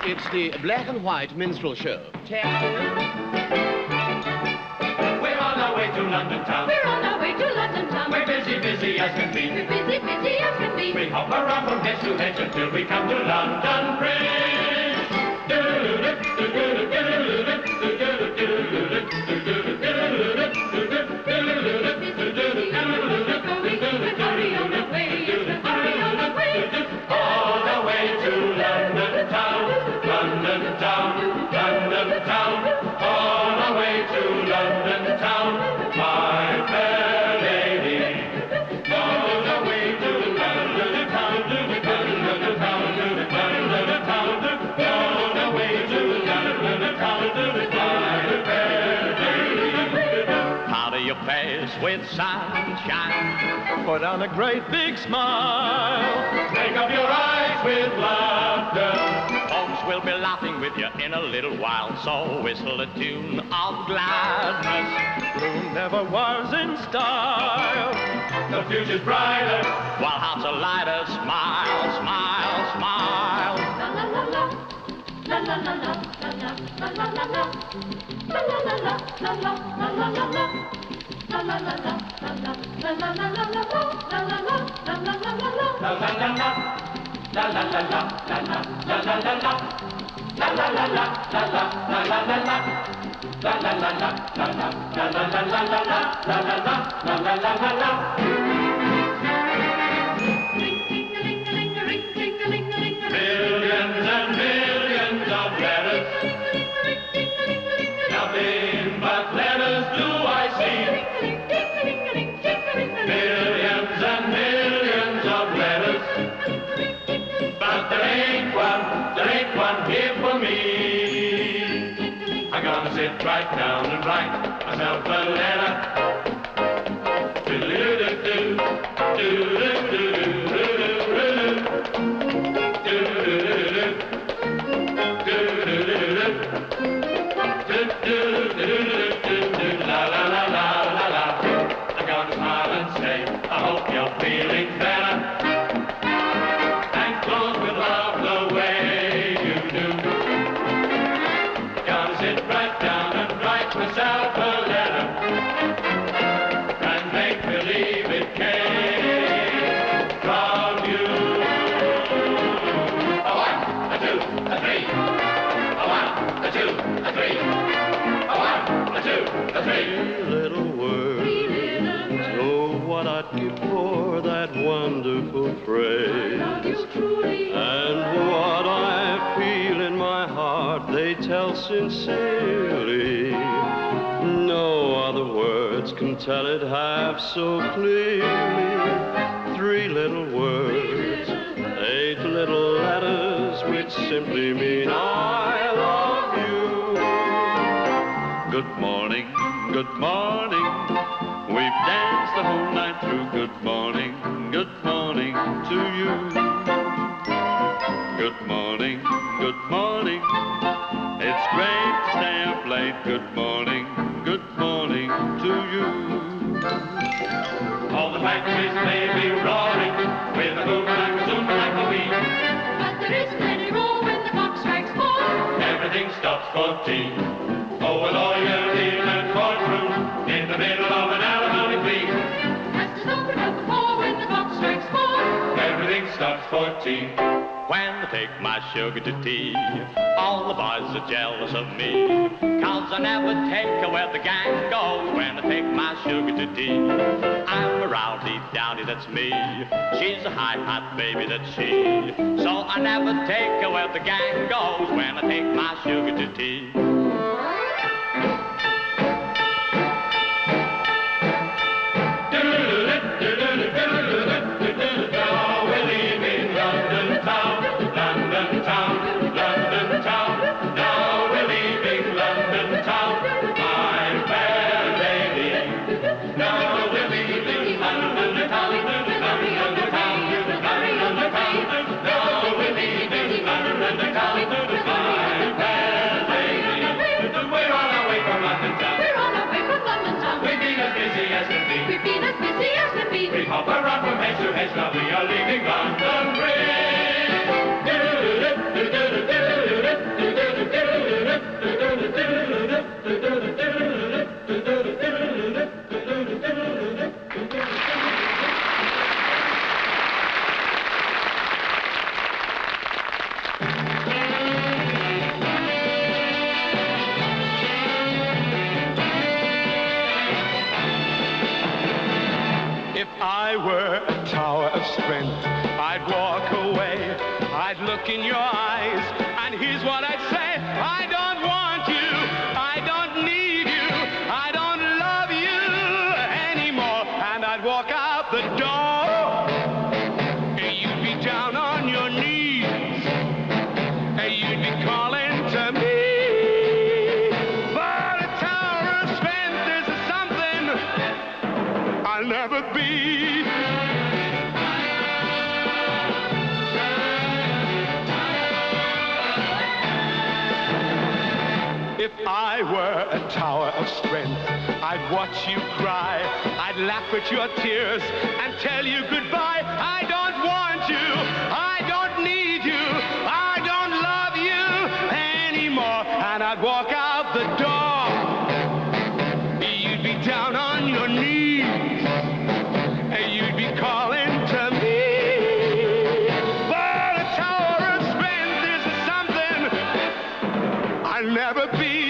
It's the black and white minstrel show. We're on our way to London town. We're on our way to London town. We're busy, busy as can be. We're busy, busy as can be. We hop around from hedge to hedge until we come to London Bridge. All the way to London town, London town, London town. All the way to London town, my fair lady. All the way to London town, London town, London town. All the way to London town, my fair lady. Powder your face with sunshine. Put on a great big smile. Make up your eyes with laughter. Folks will be laughing with you in a little while, so whistle a tune of gladness. Blue never was in style. The future's brighter, while hearts are lighter. Smile, smile, smile. La la la la. La la la la. La la la la. La la la la. La la la la la la. La la la la. La la la la la la. La la la. La la la la la. la la la la. La la la la, la la la la la la. La la la la, la la la la la la. La la la la, la la la la la la la. La la la, la la la la la. Millions and millions of letters. Nothing but letters do I see. Millions and millions of letters. But there ain't one here for me. I'm gonna sit right down and write myself a letter. Do-do-do-do, do-do-do-do-do-do-do, do-do-do-do-do, do-do-do-do-do, la-la-la-la-la-la. I'm gonna smile and say, I hope you're feeling better. Myself a letter and make believe it came from you. A one, a two, a three. A one, a two, a three. A one, a two, a three. Little words, oh what I'd give for that wonderful phrase. And what I feel in my heart, they tell sincerely. No other words can tell it half so clearly. 3 little words, 8 little letters, which simply mean I love you. Good morning, good morning. We've danced the whole night through. Good morning to you. Good morning, good morning. It's great to stay up late. Good morning to you. All the factories may be roaring with a boom like a zoom like a wee. But there isn't any room when the clock strikes 4. Everything stops for tea. Oh, a lawyer in a courtroom in the middle of an alimony plea. Has to stop about the 4 when the clock strikes 4. Everything stops for tea. When I take my sugar to tea, all the boys are jealous of me, 'cause I never take where the gang goes. When I take my sugar to tea, I'm a rowdy dowdy, that's me. She's a high-hat baby, that's she. So I never take where the gang goes. When I take my sugar to tea. We hop around from hedge to hedge, now we are leaving London Bridge. the door, you'd be down on your knees, you'd be calling to me. But a tower of strength is something I'll never be. If I were a tower of strength, I'd watch you cry. I'd laugh at your tears and tell you goodbye. I don't want you. I don't need you. I don't love you anymore. And I'd walk out the door. You'd be down on your knees. You'd be calling to me. But a tower of strength is something I'll never be.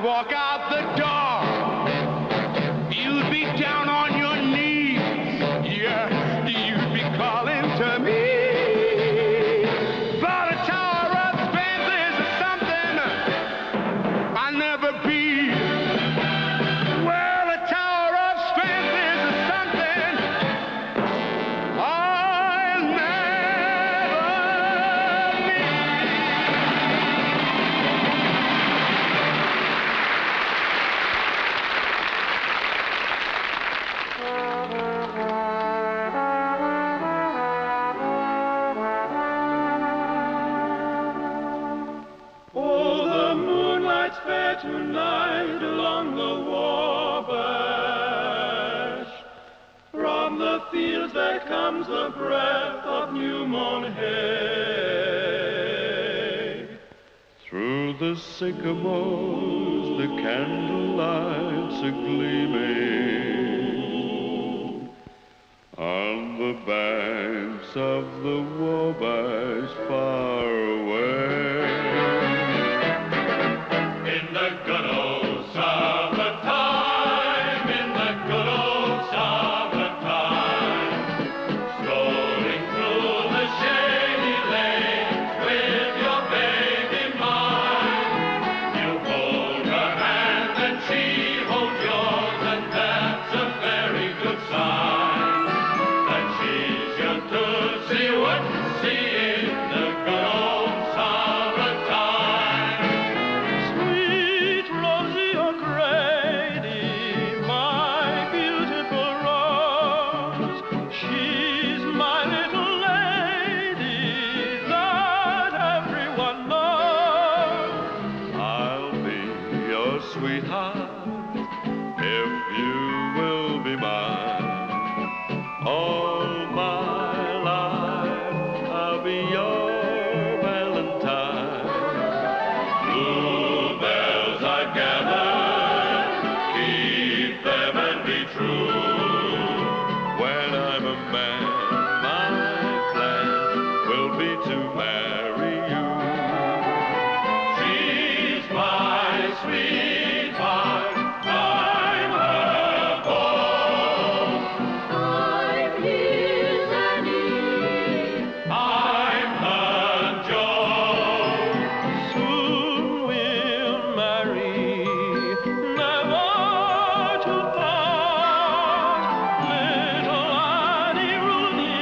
Walk out the door. You'd be down on your knees. Yeah, you'd be calling to me. But a tower of strength is something I'll never be. Well, a tower of strength is something I'll never be. Fair tonight along the Wabash. From the fields there comes the breath of new mown hay. Through the sycamores the candlelights are gleaming. On the banks of the Wabash far away. In the good old summertime, in the good old summertime, strolling through the shady lanes with your baby mine, you hold her hand and she holds yours, and that's a very good sign that she's your Tootsie Wootsie in the good old summertime. Sweet Rosie O'Grady, my beautiful rose, she's my little lady that everyone knows. I'll be your sweetheart if you will be mine. All my life I'll be your Valentine. Bluebells I gather, keep them and be true. When I'm a man, my plan will be to marry you. She's my sweetheart, I'm her beau. I'm his Annie. I'm her Joe. Soon we'll marry, never to part. Little Annie Rooney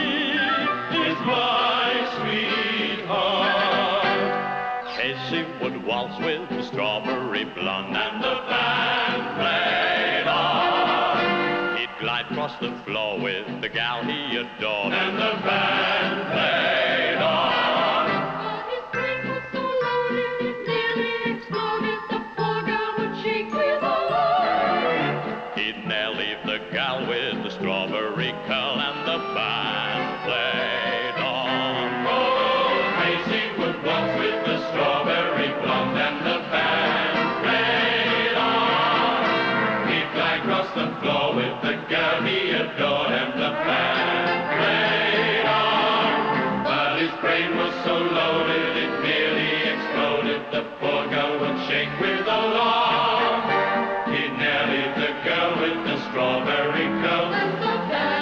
Is my sweetheart. Casey would waltz with the strawberry blonde, And the band played on, he'd glide across the floor with the gal he adored. and the band played on. But his brain was so loaded it nearly exploded. The poor girl would shake with alarm. He'd ne'er leave the gal with the strawberry curl, and the band played on. Oh, Casey would waltz with the strawberry blonde, and the band played on. He'd glide across the floor with the girl he adored, and the band played on. But his brain was so loaded it nearly exploded. The poor girl would shake with alarm. He'd near leave the girl with the strawberry curl. And the band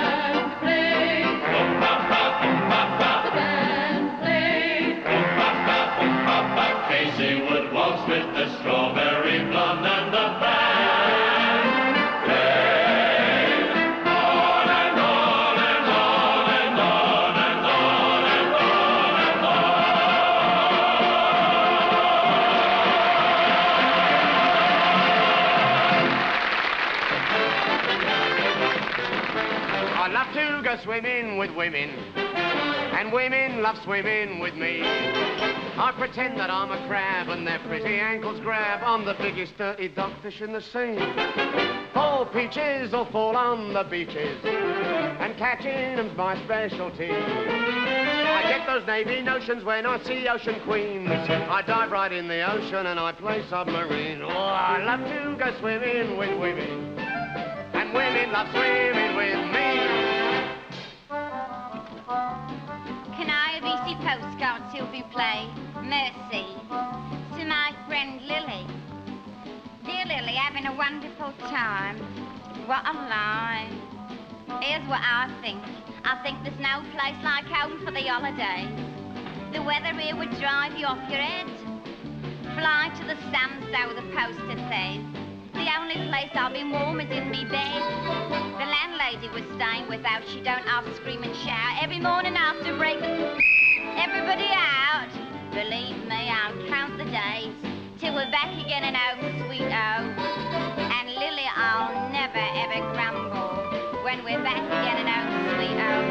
with the strawberry blonde and the band. Play on and on and on and on and on and on and I love to go swimming with women, and women love swimming with me. I pretend that I'm a crab and their pretty ankles grab. I'm the biggest dirty dogfish in the sea. Fall peaches or fall on the beaches, and catching them's my specialty. I get those navy notions when I see ocean queens. I dive right in the ocean and I play submarine. Oh, I love to go swimming with women, and women love swimming with me. Can I have easy postcard, s'il vous plaît? Mercy. To my friend Lily. Dear Lily, having a wonderful time. What a lie. Here's what I think. I think there's no place like home for the holidays. The weather here would drive you off your head. Fly to the sun, so the poster says. The only place I'll be warm is in me bed. The landlady we're staying without, she don't half scream and shout. Every morning after breakfast, everybody out. Believe me, I'll count the days till we're back again in home, sweet home. And Lily, I'll never ever grumble when we're back again in home, sweet home.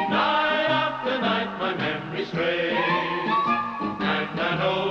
Night after night my memory strays, and I know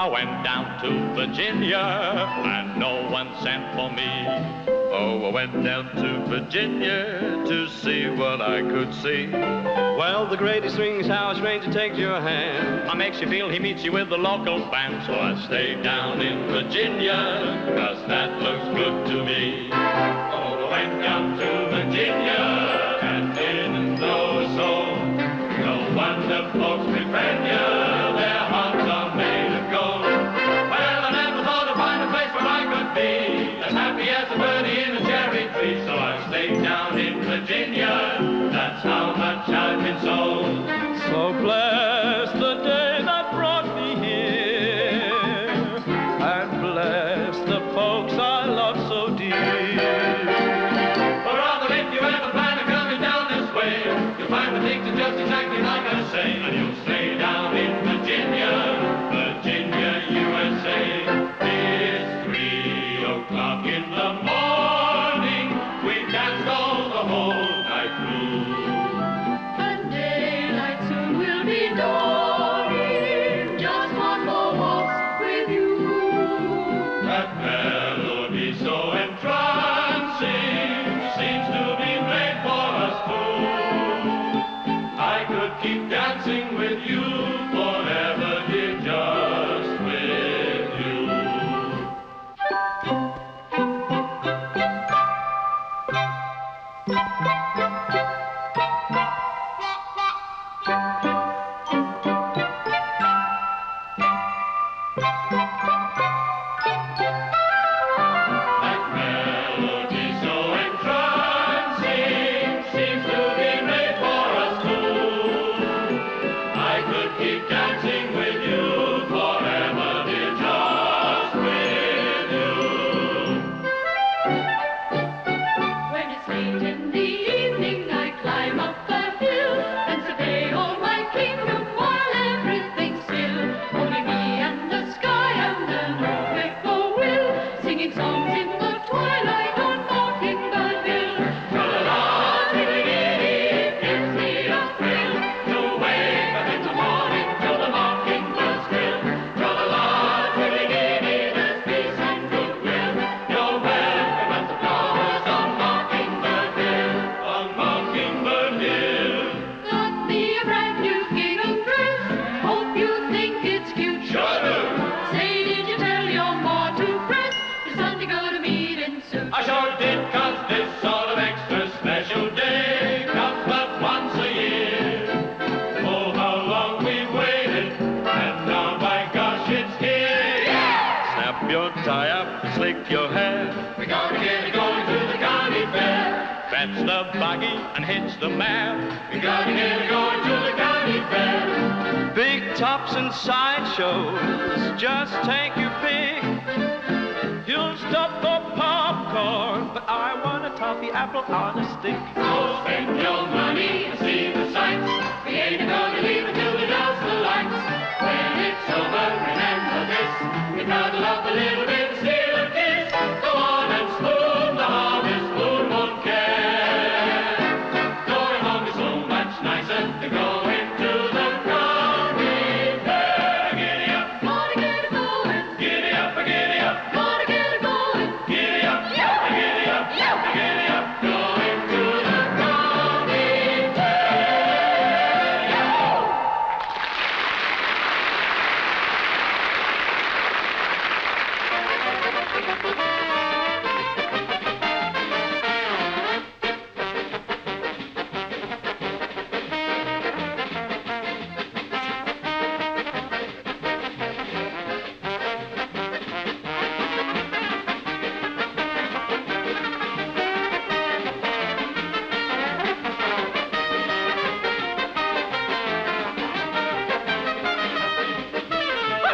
I went down to Virginia, and no one sent for me. Oh, I went down to Virginia to see what I could see. Well, the greatest thing is how a stranger takes your hand. I makes you feel he meets you with the local band. So I stayed down in Virginia, 'cause that looks good to me. Oh, I went down to Virginia and didn't know a soul. No wonder folks befriend you, their hearts are made of gold. Well, I never thought I'd find a place where I could be as happy as a birdie in a cherry tree. So I stayed down in Virginia, that's how much I've been sold. So bless the day that brought me here, and bless the folks I love so dear. Or rather, if you ever plan on coming down this way, you'll find the things are just exactly like I say, and you'll stay down in Virginia, Virginia, USA. It's 3 o'clock in the morning, we danced all the whole night through. And daylight soon will be dawning. Just one more waltz with you. That melody so entrancing seems to be made for us two. I could keep dancing with you forever, dear, just with you. That melody so entrancing seems to be made for us two. I could keep dancing with you forever, dear, just with you. When it's late in the evening, I climb up the hill and survey all my kingdom while everything's still. Only me and the sky and an old whippoorwill singing songs in the twilight on Mockingbird Hill. Tra-la-la, tiddly-dee, gives me a thrill to wake up in the morning till the mockingbirds trill. Tra-la-la, tiddly-dee, there's peace and goodwill. You're welcome as the flowers on Mockingbird Hill. On Mockingbird Hill. Got me a brand new gingham dress. Hope you think it's cute. Sure do. Say, did you tell your ma to press the Sunday go to meeting soon? I sure did, 'cause this sort of extra special day comes but once a year. Oh, how long we've waited, and now, by gosh, it's here. Snap your tie up, slick your hair. We're gonna get it going to the county fair. Fetch the buggy and hitch the mare. We gotta get it going to the county fair. Big tops and sideshows, just take your pick. You'll stop for popcorn, but I want a toffee apple on a stick. So spend your money and see the sights. We ain't gonna leave until we does the lights. When it's over, remember this. We cuddle up a little bit and steal a kiss. Go on and spoon, the harvest moon won't care. Going home is so much nicer than going to the county fair. Giddy up, Gonna get it going. giddy up, giddy up, Gonna get it going. giddy up, giddy up, giddy up. Going to the county fair.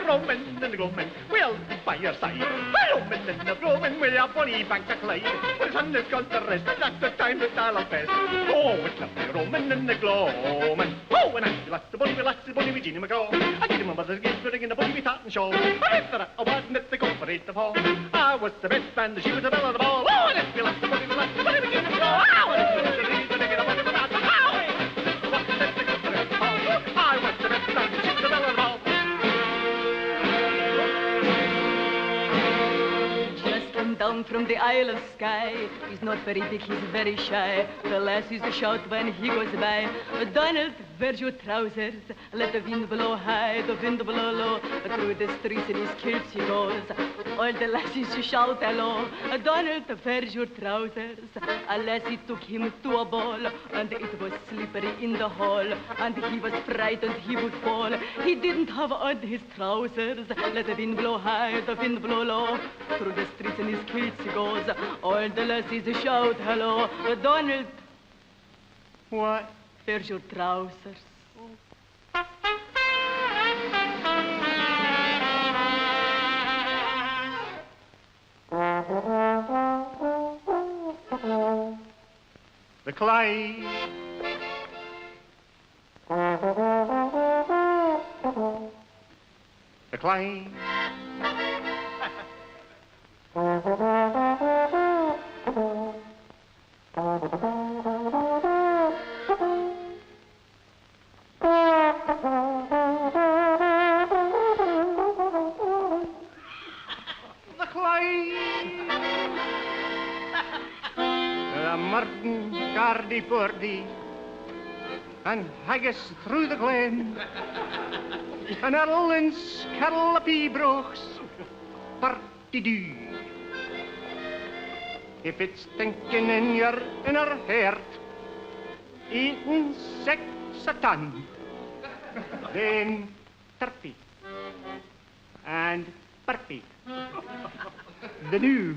Roman and the Roman, we'll be by your side. Roman and the Roman, we're a bonny bank of Clyde. When the sun has gone to rest, that's the time that I'll fest. Oh, it's lovely Roman and the Gloman. Oh, and I'm the bunny, with Jeannie McGraw. I did my mother's gift, putting in the bunny with tartan shawl. I read that I wasn't at the corporate of all. I was the best man, she was the belle of the ball. Oh, and it's the bunny with Jeannie McGraw. Oh, and it's the bunny with tartan shawl. I was the best man, she was the belle of the ball. down from the Isle of Skye. He's not very big, he's very shy. The lassies shout when he goes by. Donald, where's your trousers? Let the wind blow high, the wind blow low. Through the streets in his kilts he goes. All the lassies shout hello. Donald, where's your trousers? A lassie took him to a ball, and it was slippery in the hall, and he was frightened he would fall. He didn't have on his trousers. Let the wind blow high, the wind blow low. Through the streets in his kilts he goes. All the lassies shout hello. Donald, What? where's your trousers? The Clyde. The Clyde. The Clyde. The Martin Gardy Purdy and haggis through the glen and Errol and Scarl Peabrooks party-doo. If it's thinking in your inner heart, eating sex a ton, then 30 and 30. The new.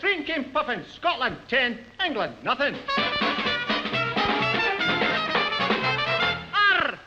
Drinking, puffin, Scotland 10, England nothing. Arr!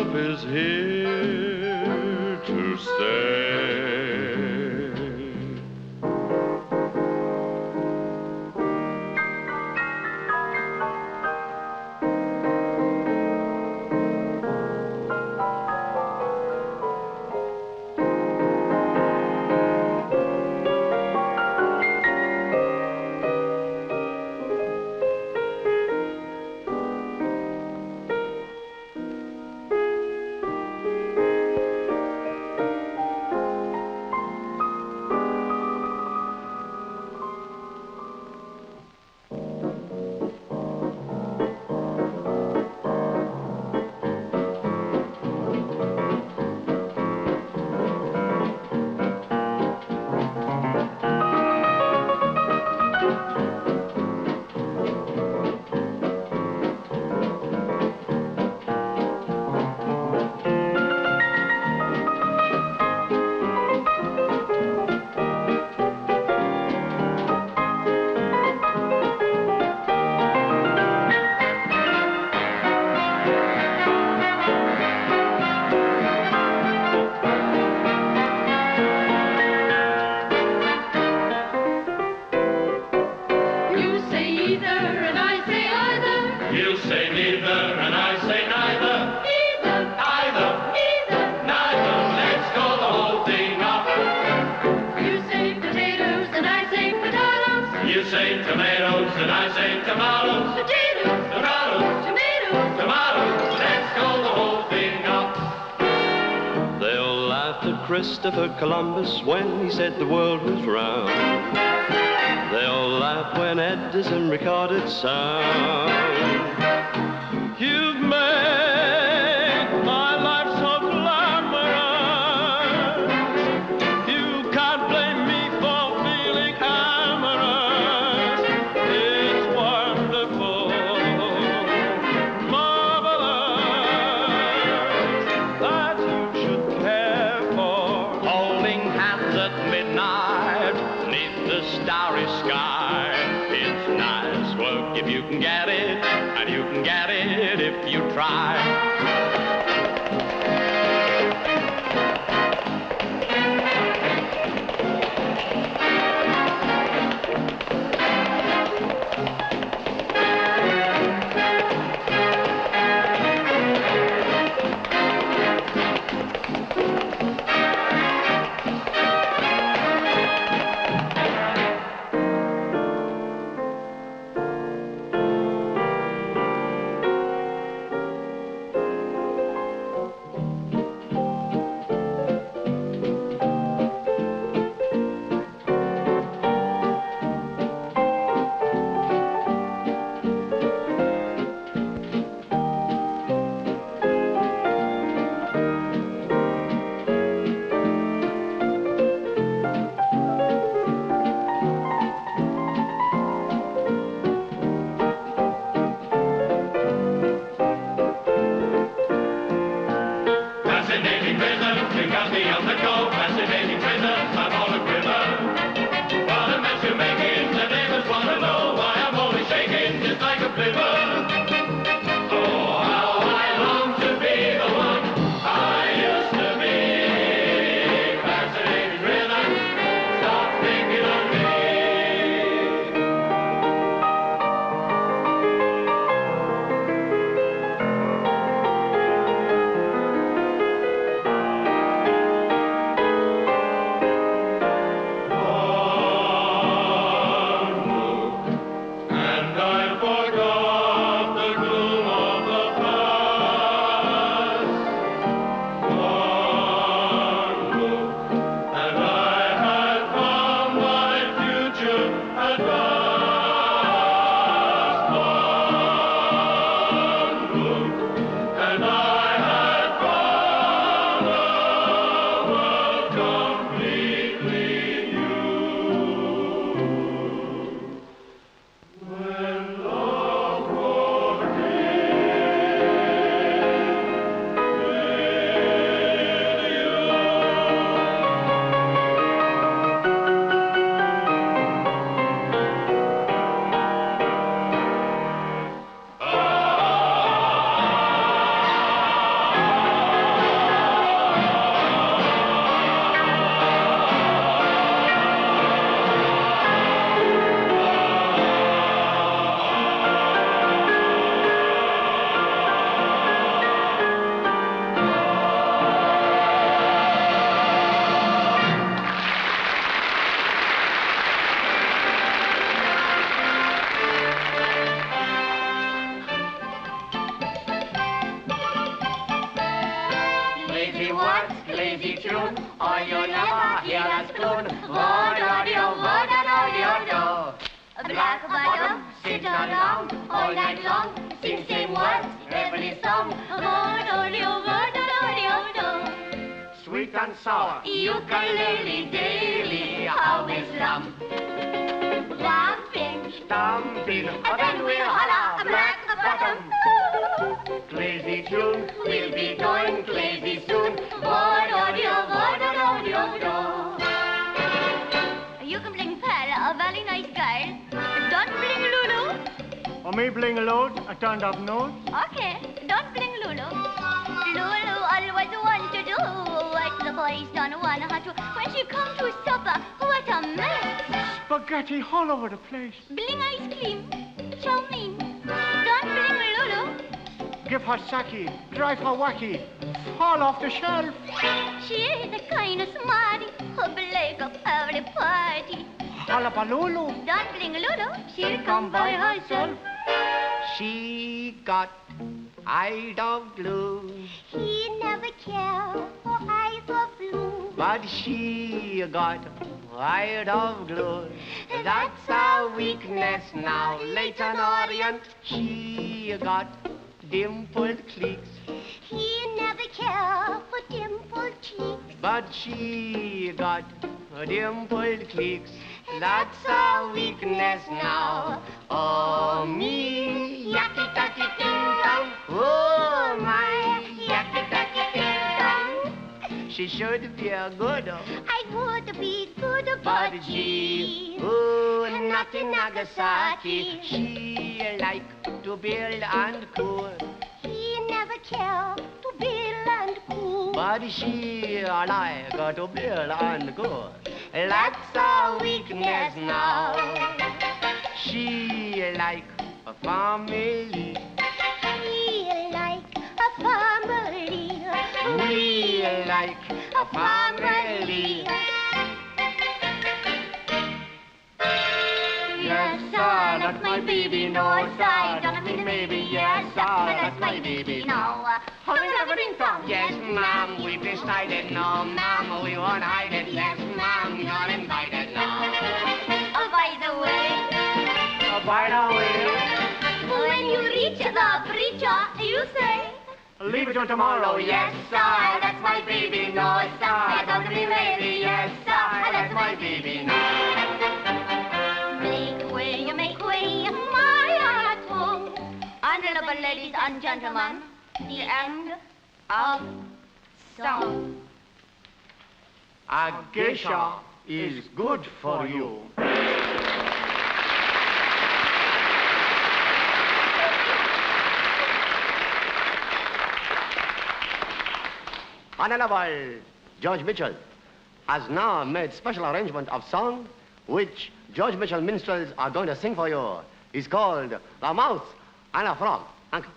love is here to stay. Christopher Columbus when he said the world was round. They'll laugh when Edison recorded sound. You've made my life so glamorous. You can't blame me for feeling amorous. It's wonderful, marvelous that you should care for. Holding hands at midnight, neath the starry sky. It's nice work if you can get it, and you can get it if you try. lazy words, lazy tune, or you'll never hear us croon. Vo-do-do-do-vo-do-do-do-do. Black bottom, sit down all night long, sing same words, every song. Vo-do-do-do-vo-do-do-do-do. Sweet and sour, ukulele daily, how we slum. Bumping, stomping, then we'll holler, black bottom. Crazy tune, we'll be going crazy soon. Vo-do-do-do-vo-do-do-do-do. You can bling Pearl, a very nice girl. Don't bling Lulu. Or me bling a load, a turned up nose. Okay, don't bling Lulu. Lulu always wants to do what the boys don't want her to. When she comes to supper, what a mess. Spaghetti all over the place. Bling ice cream, chow mein. Don't bling Lulu. Give her sake, drive her wacky, fall off the shelf. She is the kind of smarty who break up every party. Hullabaloo. Don't bling Lulu, she'll come by herself. She got eyes of blue, He never cared for eyes of blue. but she got eyes of glue. That's our weakness now, Leighton Orient. She got dimpled cheeks, He never cared for dimpled cheeks. but she got dimpled cheeks. That's our weakness now. Oh, me, yucky ducky ding dong. Oh, my, yucky ducky ding dong. She should be a good, I would be good, but she, oh, not in Nagasaki. She like to build and cool, He never cared to build and cool. but she like to build and cool. That's our weakness now. She like a family. He like a family. We like a family. Yes, sir, that's my baby. No, sir, don't mean maybe. Yes, sir, that's my baby. No, how is everything from? Yes, ma'am, we've decided. No, ma'am, we won't hide it. Yes, ma'am, you're invited now. Oh, by the way, By the way, when you reach the preacher, you say, leave it till tomorrow. Yes, sir, that's my baby. No, sir, don't be maybe. Yes, sir, that's my baby now. make way, you make way, my home. Honorable ladies and gentlemen, the end of song. A geisha is good for you. Honorable George Mitchell has now made special arrangement of song which George Mitchell Minstrels are going to sing for you. It's called The Mouse and a Frog. Uncle.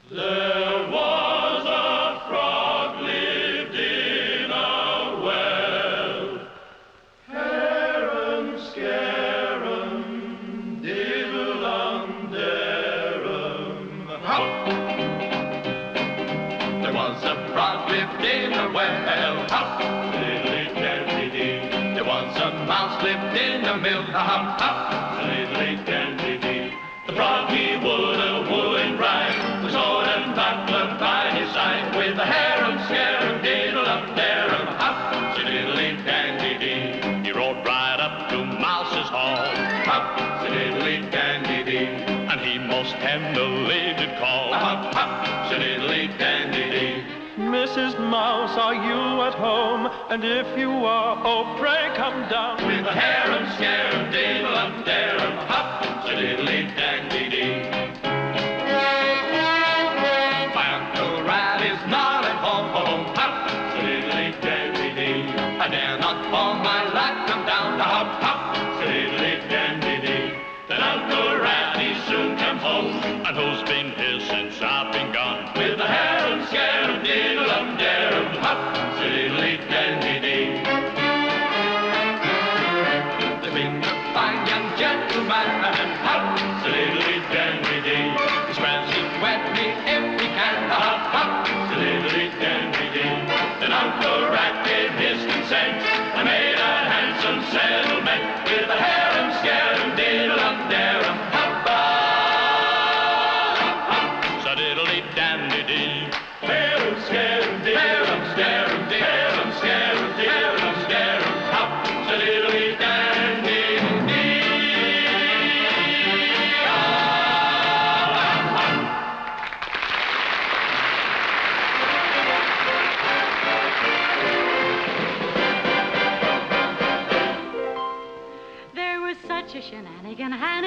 There was a frog lived in a well. Harum scarum, diddle-um-darum. Hop! There was a frog lived in a well. Hop! Diddly-dandy-dee. There was a mouse lived in a mill. Hop! Hop! Diddly-dandy-dee. The frog he would a wooing rhyme, the sword and buckler by his side, with the harum scarum diddle-um-darum. Hop! Diddly-dandy-dee. He rode right up to Mouse's hall. Hop! Diddly-dandy-dee. And he most tenderly did call. Hop! Hop! Diddly-dandy-dee. Mrs. Mouse, are you at home? And if you are, oh, pray come down. With a harum scarum diddle-um-darum. Hop! Diddly-dandy-dee. My Uncle Rat is not at home. Hop! Diddly-dandy-dee. I dare not for my life come down to hop, hop. Diddly-dandy-dee. Then Uncle Rat he soon comes home, And who's been here since I've been gone? with a harum scarum diddle-um-darum. Hop! Diddly-dandy-dee. There's been a fine young gentleman. Hop! Diddly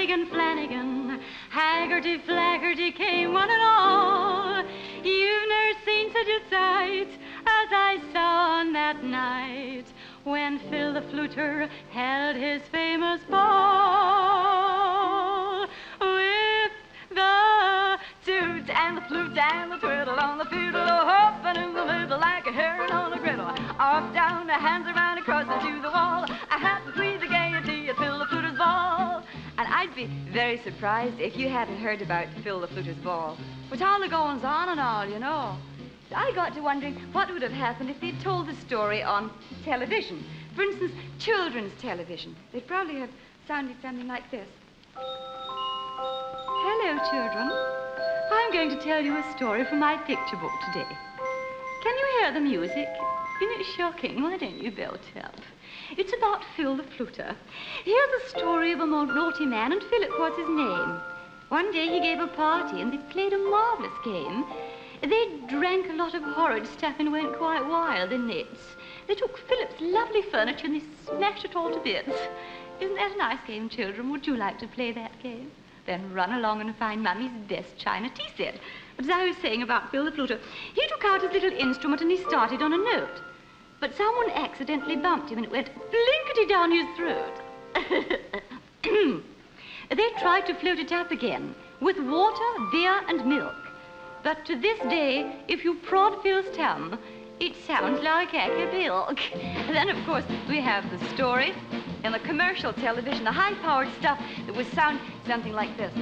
Flanagan, Flanagan, Haggerty, Flaggerty came one and all. You've never seen such a sight as I saw on that night when Phil the fluter held his famous ball. With the toot and the flute and the twiddle on the fiddle, hopping in the middle like a heron on a griddle. Off, down, the hands around, across into the wall. I had to please the gaiety at Phil the fluter's ball. And I'd be very surprised if you hadn't heard about Phil the fluter's ball. With all the goings on and all, you know. I got to wondering what would have happened if they'd told the story on television. For instance, children's television. They'd probably have sounded something like this. Hello, children. I'm going to tell you a story from my picture book today. Can you hear the music? Isn't it shocking? Why don't you belt up? It's about Phil the fluter. Here's the story of a naughty man, and Philip was his name. One day he gave a party, and they played a marvelous game. They drank a lot of horrid stuff and went quite wild in nets. They took Philip's lovely furniture and they smashed it all to bits. Isn't that a nice game, children? Would you like to play that game? Then run along and find Mummy's best china tea set. But as I was saying about Phil the fluter, he took out his little instrument and he started on a note. But someone accidentally bumped him and it went blinkety down his throat. They tried to float it up again with water, beer, and milk. But to this day, if you prod Phil's tum, it sounds like ackabillk. Then, of course, we have the story and the commercial television, the high-powered stuff that would sound something like this.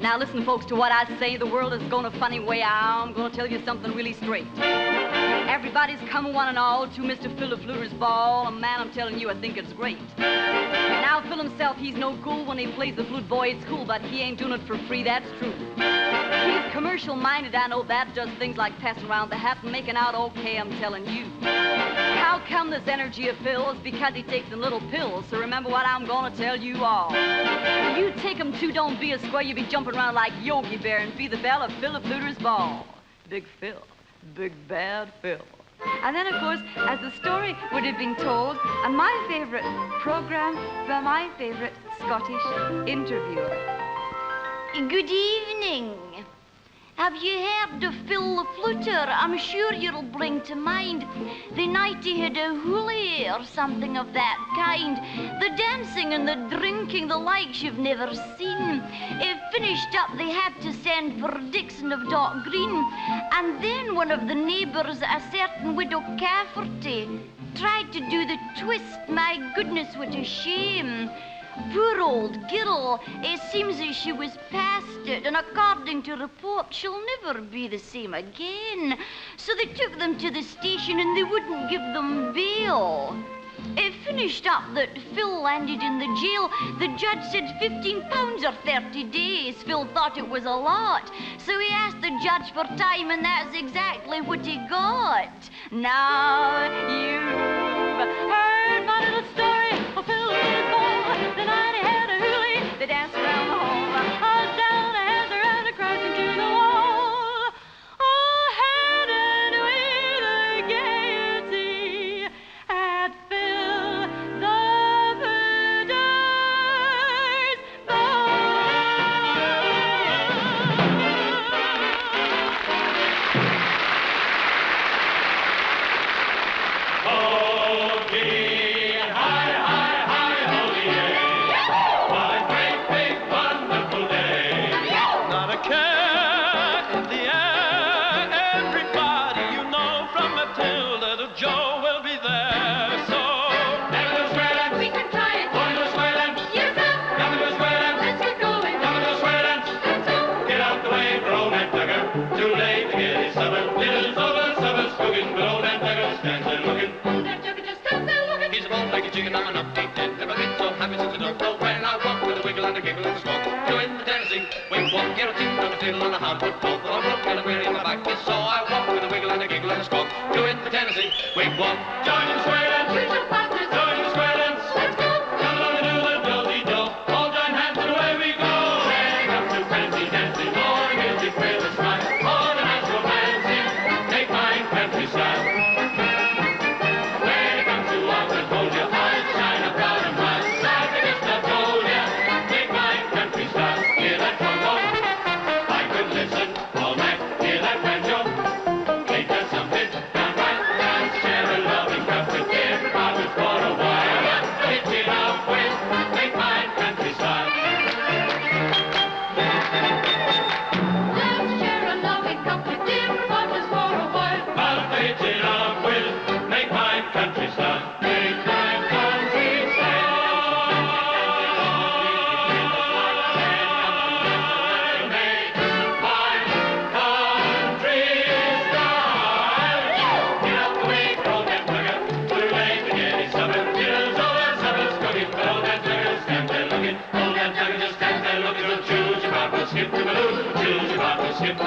Now listen, folks, to what I say. The world is going a funny way. I'm going to tell you something really straight. Everybody's come one and all to Mr. Phil the fluter's ball. And man, I'm telling you, I think it's great. Now Phil himself, he's no cool when he plays the flute. Boy, it's cool, but he ain't doing it for free, that's true. He's commercial-minded, I know that, does things like passing around the hat and making out okay, I'm telling you. How come this energy of Phil's? Because he takes them little pills. So remember what I'm gonna tell you all. You take 'em too, don't be a square. You be jumping around like Yogi Bear and be the belle of Phil the fluter's ball. Big Phil, big bad Phil. And then, of course, as the story would have been told on my favorite program by my favorite Scottish interviewer. Good evening. Have you heard of Phil the fluter? I'm sure you'll bring to mind the night he had a hoolie or something of that kind. The dancing and the drinking, the likes you've never seen. If finished up, they had to send for Dixon of Dock Green. And then one of the neighbours, a certain widow Cafferty, tried to do the twist. My goodness, what a shame. Poor old girl, it seems that she was past it, and according to report, she'll never be the same again. So they took them to the station and they wouldn't give them bail. It finished up that Phil landed in the jail. The judge said £15 or 30 days. Phil thought it was a lot. So he asked the judge for time, and that's exactly what he got. Now you've heard my little story of Phil the ball. The night he had a hoolie, they danced around the hall. All down, the hands around, across into the wall. All headed with a gaiety at Phil the fluter's chicken on an upbeat dead. Never been so happy since the dog broke. When I walk with a wiggle and a giggle and a squawk. Doing the dancing, wing walk, get a tune on a fiddle on a hardwood floor. For a rope and a weary in my back is sore. I walk with a wiggle and a giggle and a squawk. Doing the Tennessee, wing walk. Join the square dance, join the square dance. Let's go. Come along and do the do-dee-do. All join hands and away we go. When it comes to fancy dancing, all the music with a smile. All the natural dancing, take mine country style. When it comes to all the hold your eyes, shine up proud and bright. Like the gift of gold, yeah.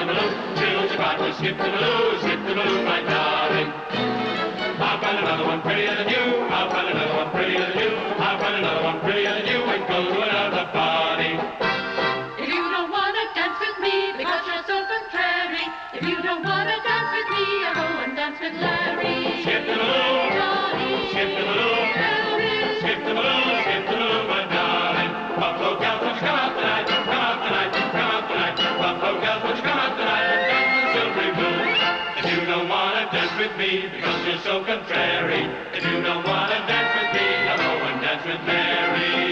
the loo. Till she got to skip the loo, my darling. I'll find another one prettier than you. I'll find another one prettier than you. I'll find another one prettier than you and go to another party. If you don't want to dance with me because you're so contrary, if you don't want to dance with me, I'll go and dance with Larry. Skip to the loo, Johnny, skip to the loo, Larry. skip to the loo, my darling. Buffalo gals, won't you come out tonight? Come out tonight, come out tonight. Buffalo gals, won't you come out tonight and dance with Silvery Blue? If you don't want to dance with me because you're so contrary, if you don't want to dance with me, I'll go and dance with Mary.